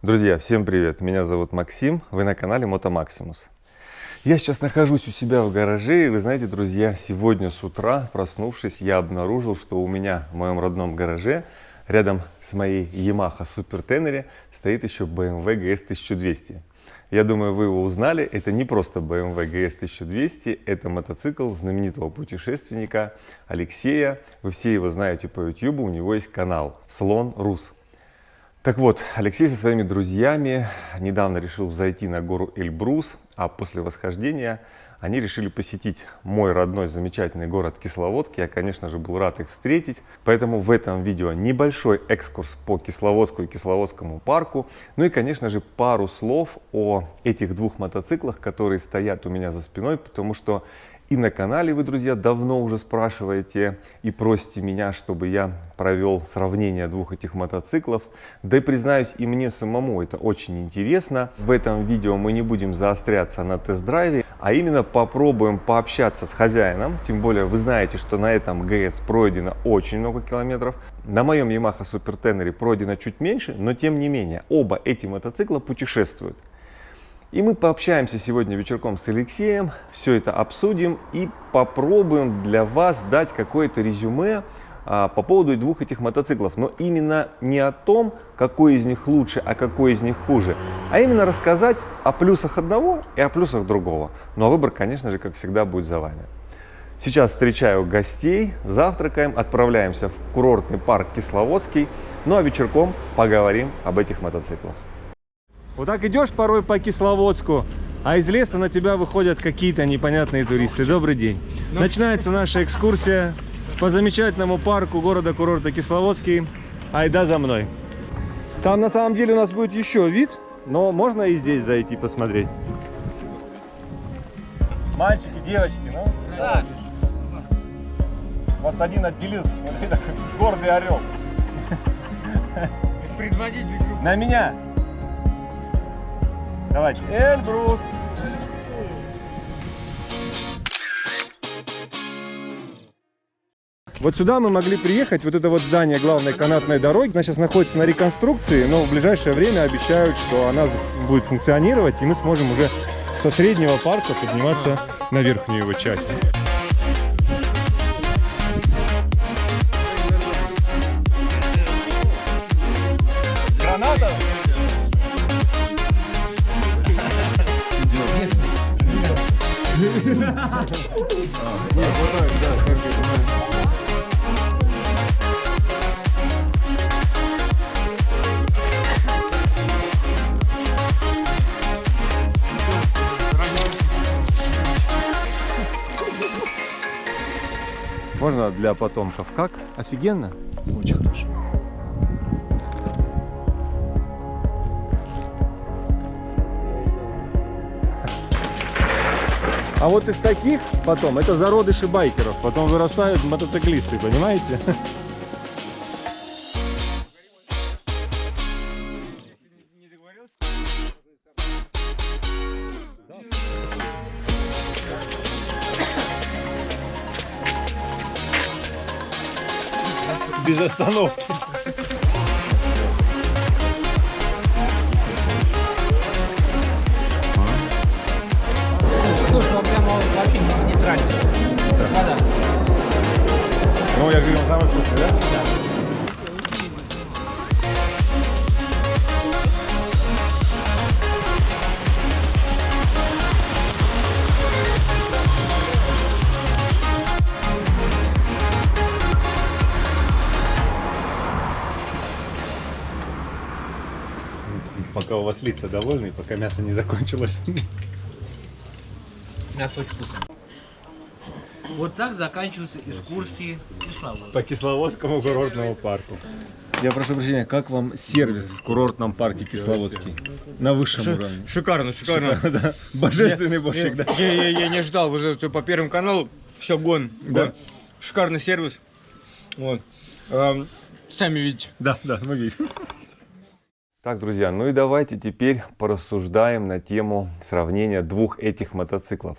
Друзья, всем привет! Меня зовут Максим, вы на канале Motomаximus. Я сейчас нахожусь у себя в гараже, и вы знаете, друзья, сегодня с утра, проснувшись, я обнаружил, что у меня в моем родном гараже, рядом с моей Yamaha Super Tenere, стоит еще BMW GS 1200. Я думаю, вы его узнали, это не просто BMW GS 1200, это мотоцикл знаменитого путешественника Алексея. Вы все его знаете по YouTube, у него есть канал Слон Рус. Так вот, Алексей со своими друзьями недавно решил взойти на гору Эльбрус, а после восхождения они решили посетить мой родной замечательный город Кисловодск. Я, конечно же, был рад их встретить, поэтому в этом видео небольшой экскурс по Кисловодску и Кисловодскому парку, ну и, конечно же, пару слов о этих двух мотоциклах, которые стоят у меня за спиной, потому что и на канале вы, друзья, давно уже спрашиваете и просите меня, чтобы я провел сравнение двух этих мотоциклов. Да и признаюсь, и мне самому это очень интересно. В этом видео мы не будем заостряться на тест-драйве, а именно попробуем пообщаться с хозяином. Тем более вы знаете, что на этом GS пройдено очень много километров. На моем Yamaha Super Tenere пройдено чуть меньше, но тем не менее оба эти мотоцикла путешествуют. И мы пообщаемся сегодня вечерком с Алексеем, все это обсудим и попробуем для вас дать какое-то резюме по поводу двух этих мотоциклов. Но именно не о том, какой из них лучше, а какой из них хуже, а именно рассказать о плюсах одного и о плюсах другого. Ну а выбор, конечно же, как всегда, будет за вами. Сейчас встречаю гостей, завтракаем, отправляемся в курортный парк Кисловодский, ну а вечерком поговорим об этих мотоциклах. Вот так идешь порой по Кисловодску, а из леса на тебя выходят какие-то непонятные туристы. Добрый день. Начинается наша экскурсия по замечательному парку города-курорта Кисловодский. Айда за мной. Там на самом деле у нас будет еще вид, но можно и здесь зайти посмотреть. Мальчики, девочки, ну? Да. Вот один отделился, смотри, такой гордый орел. Предводитель. На меня! Давайте, Эльбрус! Вот сюда мы могли приехать, вот это вот здание главной канатной дороги. Она сейчас находится на реконструкции, но в ближайшее время обещают, что она будет функционировать, и мы сможем уже со среднего парка подниматься на верхнюю его часть. Граната! Можно для потомков. Как? Офигенно? Очень хорошо. А вот из таких потом, это зародыши байкеров, потом вырастают мотоциклисты, понимаете? Без остановки. Слушай, он прямо вообще не нейтральный. Вода. Ну, я говорю, он самый вкусный, да? Да. Пока у вас лица довольны, пока мясо не закончилось. Мясо очень вкусное. Вот так заканчиваются экскурсии Кисловодска. По Кисловодскому курортному парку. Я прошу прощения, как вам сервис в курортном парке Кисловодский? На высшем уровне. Шикарно, шикарно. Да. Божественный борщик, да? Я не ожидал, вы по Первому каналу все гон. Да. Шикарный сервис. Вот. Сами видите. Да, мы видим. Так, друзья, ну и давайте теперь порассуждаем на тему сравнения двух этих мотоциклов.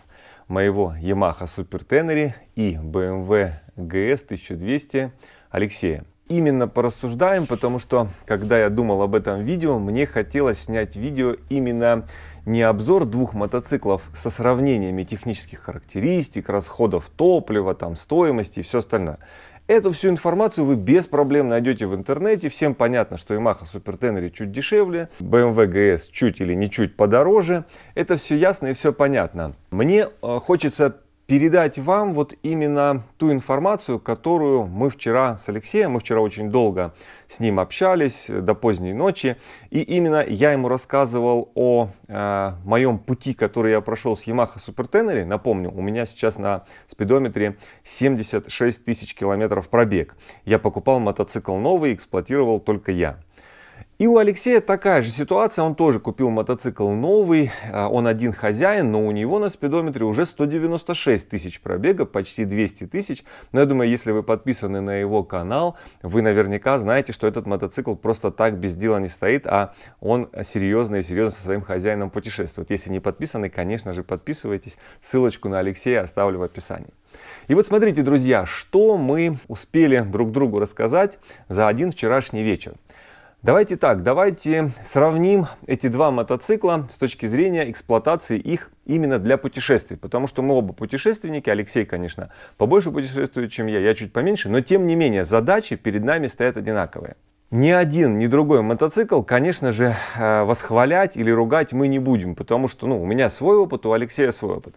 Моего Yamaha Super Tenere и BMW GS 1200 Алексея. именно порассуждаем, потому что, когда я думал об этом видео, мне хотелось снять видео именно не обзор двух мотоциклов со сравнениями технических характеристик, расходов топлива, там, стоимости и все остальное. Эту всю информацию вы без проблем найдете в интернете. Всем понятно, что Yamaha Super Tenere чуть дешевле, BMW GS чуть или не чуть подороже. Это все ясно и все понятно. Мне хочется передать вам вот именно ту информацию, которую мы вчера с Алексеем, мы вчера очень долго с ним общались до поздней ночи, и именно я ему рассказывал о моем пути, который я прошел с Yamaha Super Tenere. Напомню, у меня сейчас на спидометре 76 тысяч километров пробег. Я покупал мотоцикл новый, эксплуатировал только я. И у Алексея такая же ситуация, он тоже купил мотоцикл новый, он один хозяин, но у него на спидометре уже 196 тысяч пробега, почти 200 тысяч. Но я думаю, если вы подписаны на его канал, вы наверняка знаете, что этот мотоцикл просто так без дела не стоит, а он серьезно со своим хозяином путешествует. Если не подписаны, конечно же, подписывайтесь, ссылочку на Алексея оставлю в описании. И вот смотрите, друзья, что мы успели друг другу рассказать за один вчерашний вечер. Давайте сравним эти два мотоцикла с точки зрения эксплуатации их именно для путешествий. Потому что мы оба путешественники, Алексей, конечно, побольше путешествует, чем я чуть поменьше, но тем не менее задачи перед нами стоят одинаковые. Ни один, ни другой мотоцикл, конечно же, восхвалять или ругать мы не будем, потому что у меня свой опыт, у Алексея свой опыт.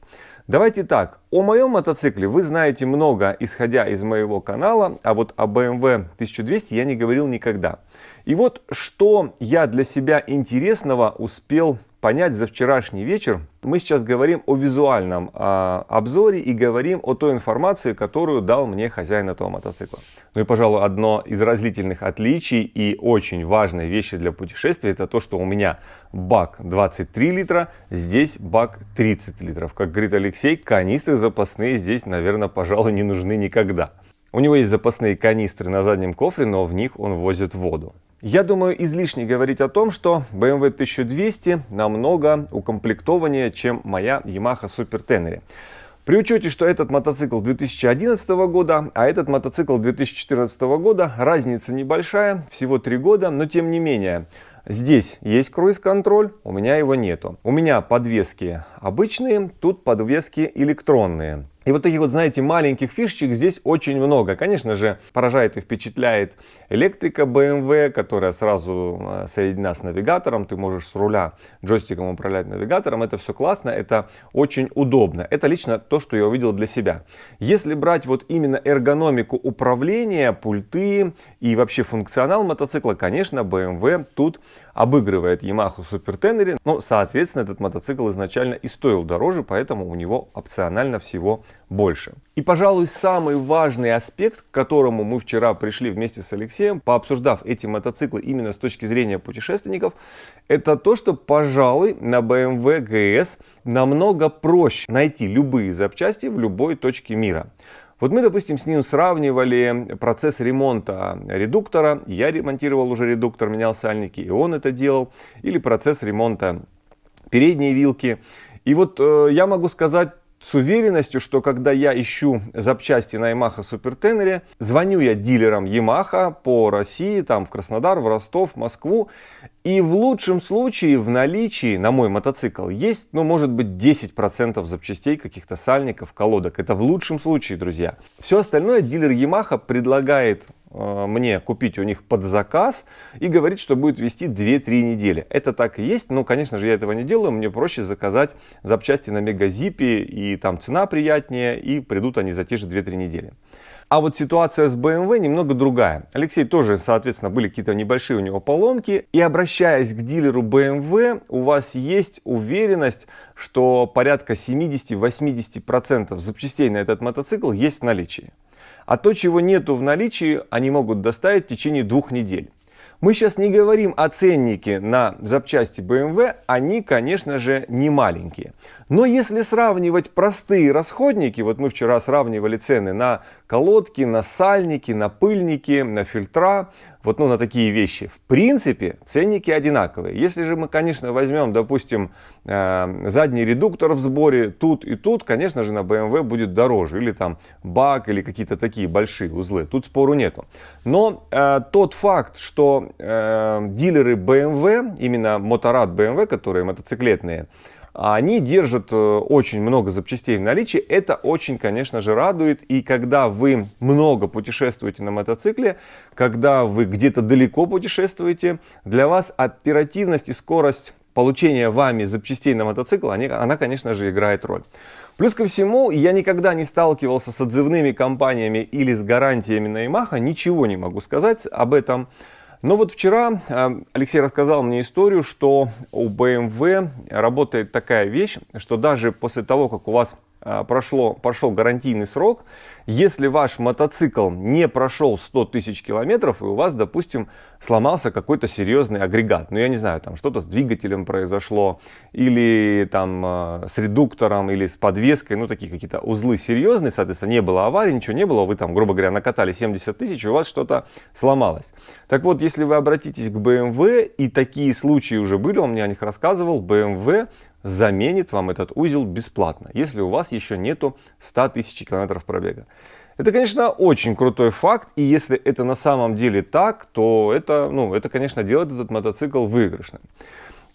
Давайте так, о моем мотоцикле вы знаете много, исходя из моего канала, а вот о BMW 1200 я не говорил никогда. И вот что я для себя интересного успел понять за вчерашний вечер. Мы сейчас говорим о визуальном обзоре и говорим о той информации, которую дал мне хозяин этого мотоцикла. Ну и, пожалуй, одно из разительных отличий и очень важной вещи для путешествия, это то, что у меня бак 23 литра, здесь бак 30 литров. Как говорит Алексей, канистры запасные здесь, наверное, пожалуй, не нужны никогда. У него есть запасные канистры на заднем кофре, но в них он возит воду. Я думаю, излишне говорить о том, что BMW 1200 намного укомплектованнее, чем моя Yamaha Super Tenere. При учете, что этот мотоцикл 2011 года, а этот мотоцикл 2014 года, разница небольшая, всего 3 года, но тем не менее. Здесь есть круиз-контроль, у меня его нету. У меня подвески обычные, тут подвески электронные. И вот таких вот, знаете, маленьких фишечек здесь очень много. Конечно же, поражает и впечатляет электрика BMW, которая сразу соединена с навигатором. Ты можешь с руля джойстиком управлять навигатором. Это все классно, это очень удобно. Это лично то, что я увидел для себя. Если брать вот именно эргономику управления, пульты и вообще функционал мотоцикла, конечно, BMW тут обыгрывает Yamaha Super Tenere. Но, соответственно, этот мотоцикл изначально и стоил дороже, поэтому у него опционально всего больше. И, пожалуй, самый важный аспект, к которому мы вчера пришли вместе с Алексеем, пообсуждав эти мотоциклы именно с точки зрения путешественников, это то, что, пожалуй, на BMW GS намного проще найти любые запчасти в любой точке мира. Вот мы, допустим, с ним сравнивали процесс ремонта редуктора. Я ремонтировал уже редуктор, менял сальники, и он это делал. Или процесс ремонта передней вилки. И вот я могу сказать с уверенностью, что когда я ищу запчасти на Yamaha Super Tenere, звоню я дилерам Yamaha по России, там в Краснодар, в Ростов, в Москву, и в лучшем случае в наличии на мой мотоцикл есть, может быть, 10% запчастей, каких-то сальников, колодок. Это в лучшем случае, друзья. Все остальное дилер Yamaha предлагает мне купить у них под заказ и говорит, что будет вести 2-3 недели. Это так и есть, но, конечно же, я этого не делаю. Мне проще заказать запчасти на Мегазипе, и там цена приятнее, и придут они за те же 2-3 недели. А вот ситуация с BMW немного другая. Алексей тоже, соответственно, были какие-то небольшие у него поломки. И обращаясь к дилеру BMW, у вас есть уверенность, что порядка 70-80% запчастей на этот мотоцикл есть в наличии. А то, чего нету в наличии, они могут доставить в течение 2 недель. Мы сейчас не говорим о ценнике на запчасти BMW, они, конечно же, не маленькие. Но если сравнивать простые расходники, вот мы вчера сравнивали цены на колодки, на сальники, на пыльники, на фильтра, вот ну, на такие вещи, в принципе, ценники одинаковые. Если же мы, конечно, возьмем, допустим, задний редуктор в сборе тут и тут, конечно же, на BMW будет дороже. Или там бак, или какие-то такие большие узлы. Тут спору нету. Но тот факт, что дилеры BMW, именно моторад BMW, которые мотоциклетные, они держат очень много запчастей в наличии. Это очень, конечно же, радует. И когда вы много путешествуете на мотоцикле, когда вы где-то далеко путешествуете, для вас оперативность и скорость получения вами запчастей на мотоцикл, она, конечно же, играет роль. Плюс ко всему, я никогда не сталкивался с отзывными компаниями или с гарантиями на Yamaha. Ничего не могу сказать об этом. Но вот вчера Алексей рассказал мне историю, что у BMW работает такая вещь, что даже после того, как у вас прошел гарантийный срок, если ваш мотоцикл не прошел 100 тысяч километров, и у вас, допустим, сломался какой-то серьезный агрегат, ну я не знаю, там что-то с двигателем произошло, или там с редуктором, или с подвеской, ну такие какие-то узлы серьезные, соответственно, не было аварии, ничего не было, вы там, грубо говоря, накатали 70 тысяч, и у вас что-то сломалось. Так вот, если вы обратитесь к BMW, и такие случаи уже были, он мне о них рассказывал, BMW заменит вам этот узел бесплатно, если у вас еще нету 100 тысяч километров пробега. Это, конечно, очень крутой факт, и если это на самом деле так, то это, конечно, делает этот мотоцикл выигрышным.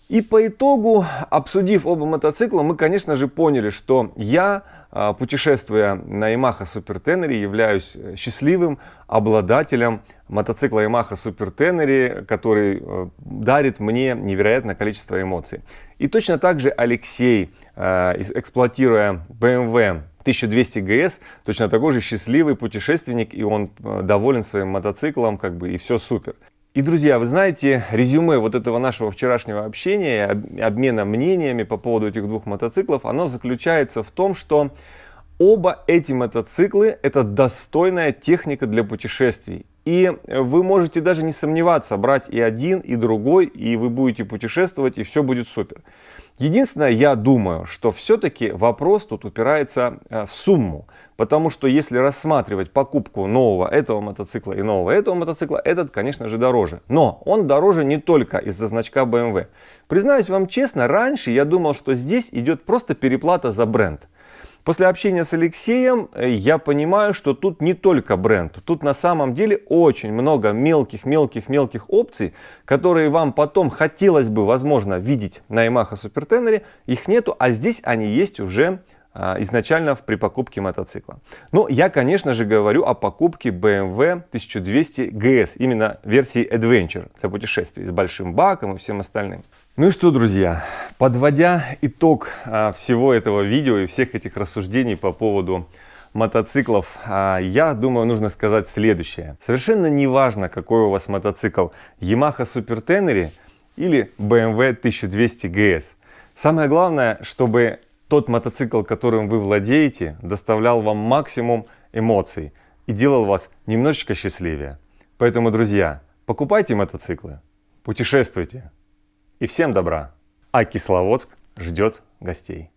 И по итогу, обсудив оба мотоцикла, мы, конечно же, поняли, что я, путешествуя на Yamaha Super Tenere, являюсь счастливым обладателем мотоцикла Yamaha Super Tenere, который дарит мне невероятное количество эмоций. И точно так же Алексей, эксплуатируя BMW 1200 GS, точно такой же счастливый путешественник, и он доволен своим мотоциклом, и все супер. И, друзья, вы знаете, резюме вот этого нашего вчерашнего общения, обмена мнениями по поводу этих двух мотоциклов, оно заключается в том, что оба эти мотоциклы – это достойная техника для путешествий. И вы можете даже не сомневаться, брать и один, и другой, и вы будете путешествовать, и все будет супер. Единственное, я думаю, что все-таки вопрос тут упирается в сумму. Потому что если рассматривать покупку нового этого мотоцикла и нового этого мотоцикла, этот, конечно же, дороже. Но он дороже не только из-за значка BMW. Признаюсь вам честно, раньше я думал, что здесь идет просто переплата за бренд. После общения с Алексеем я понимаю, что тут не только бренд. Тут на самом деле очень много мелких опций, которые вам потом хотелось бы, возможно, видеть на Yamaha Super Tenere. Их нету, а здесь они есть уже изначально при покупке мотоцикла. Но я, конечно же, говорю о покупке BMW 1200 GS, именно версии Adventure для путешествий с большим баком и всем остальным. Ну и что, друзья, подводя итог всего этого видео и всех этих рассуждений по поводу мотоциклов, я думаю, нужно сказать следующее. Совершенно не важно, какой у вас мотоцикл, Yamaha Super Tenere или BMW 1200 GS. Самое главное, чтобы тот мотоцикл, которым вы владеете, доставлял вам максимум эмоций и делал вас немножечко счастливее. Поэтому, друзья, покупайте мотоциклы, путешествуйте и всем добра. А Кисловодск ждет гостей.